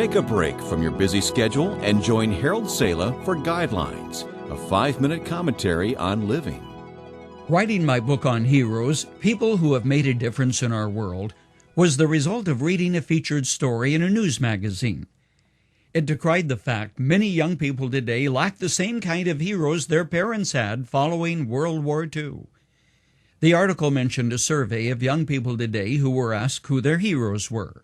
Take a break from your busy schedule and join Harold Sala for Guidelines, a 5-minute commentary on living. Writing my book on heroes, people who have made a difference in our world, was the result of reading a featured story in a news magazine. It decried the fact many young people today lack the same kind of heroes their parents had following World War II. The article mentioned a survey of young people today who were asked who their heroes were.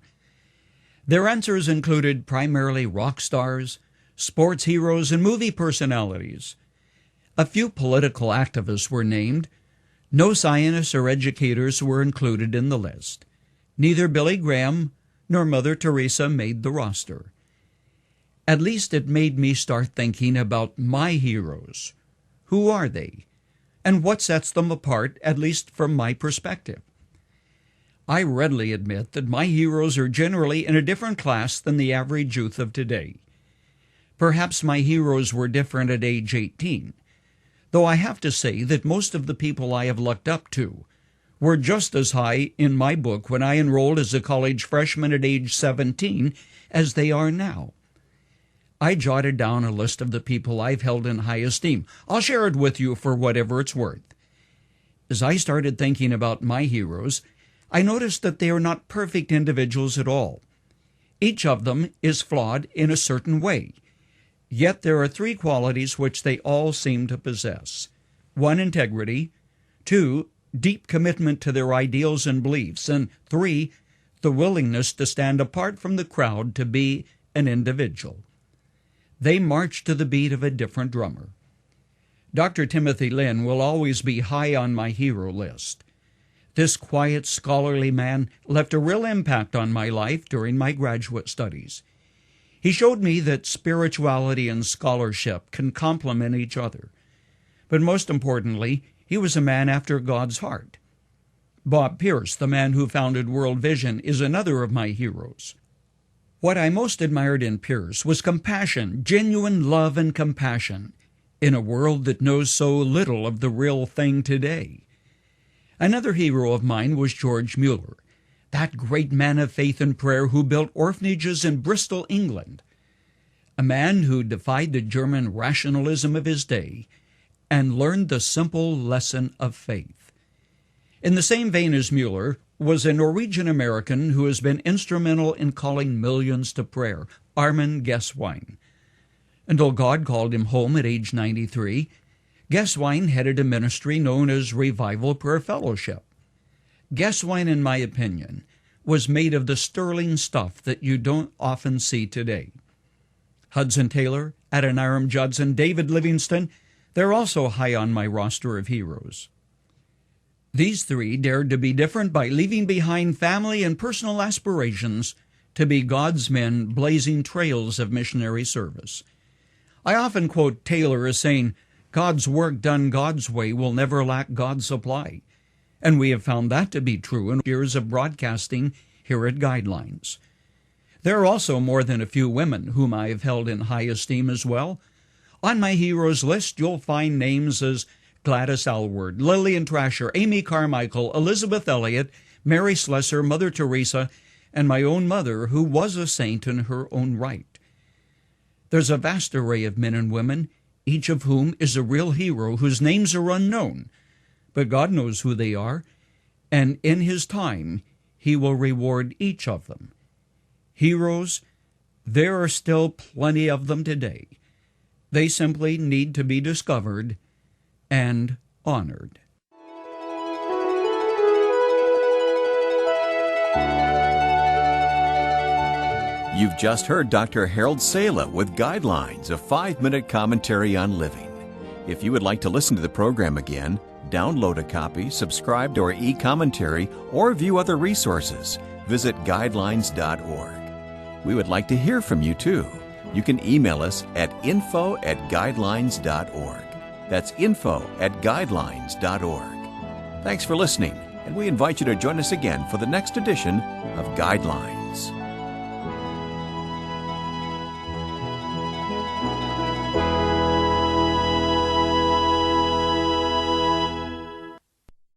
Their answers included primarily rock stars, sports heroes, and movie personalities. A few political activists were named. No scientists or educators were included in the list. Neither Billy Graham nor Mother Teresa made the roster. At least it made me start thinking about my heroes. Who are they? And what sets them apart, at least from my perspective? I readily admit that my heroes are generally in a different class than the average youth of today. Perhaps my heroes were different at age 18, though I have to say that most of the people I have looked up to were just as high in my book when I enrolled as a college freshman at age 17 as they are now. I jotted down a list of the people I've held in high esteem. I'll share it with you for whatever it's worth. As I started thinking about my heroes, I noticed that they are not perfect individuals at all. Each of them is flawed in a certain way. Yet there are 3 qualities which they all seem to possess. 1, integrity. 2, deep commitment to their ideals and beliefs. And 3, the willingness to stand apart from the crowd to be an individual. They march to the beat of a different drummer. Dr. Timothy Lynn will always be high on my hero list. This quiet, scholarly man left a real impact on my life during my graduate studies. He showed me that spirituality and scholarship can complement each other. But most importantly, he was a man after God's heart. Bob Pierce, the man who founded World Vision, is another of my heroes. What I most admired in Pierce was compassion, genuine love and compassion, in a world that knows so little of the real thing today. Another hero of mine was George Mueller, that great man of faith and prayer who built orphanages in Bristol, England, a man who defied the German rationalism of his day and learned the simple lesson of faith. In the same vein as Mueller was a Norwegian-American who has been instrumental in calling millions to prayer, Armin Geswein. Until God called him home at age 93, Geswein headed a ministry known as Revival Prayer Fellowship. Geswein, in my opinion, was made of the sterling stuff that you don't often see today. Hudson Taylor, Adoniram Judson, David Livingston, they're also high on my roster of heroes. These 3 dared to be different by leaving behind family and personal aspirations to be God's men blazing trails of missionary service. I often quote Taylor as saying, God's work done God's way will never lack God's supply. And we have found that to be true in years of broadcasting here at Guidelines. There are also more than a few women whom I have held in high esteem as well. On my heroes list, you'll find names as Gladys Aylward, Lillian Trasher, Amy Carmichael, Elizabeth Elliot, Mary Slessor, Mother Teresa, and my own mother, who was a saint in her own right. There's a vast array of men and women, each of whom is a real hero whose names are unknown, but God knows who they are, and in His time He will reward each of them. Heroes, there are still plenty of them today. They simply need to be discovered and honored. You've just heard Dr. Harold Sala with Guidelines, a 5-minute commentary on living. If you would like to listen to the program again, download a copy, subscribe to our e-commentary, or view other resources, visit guidelines.org. We would like to hear from you too. You can email us at info@guidelines.org. That's info@guidelines.org. Thanks for listening, and we invite you to join us again for the next edition of Guidelines.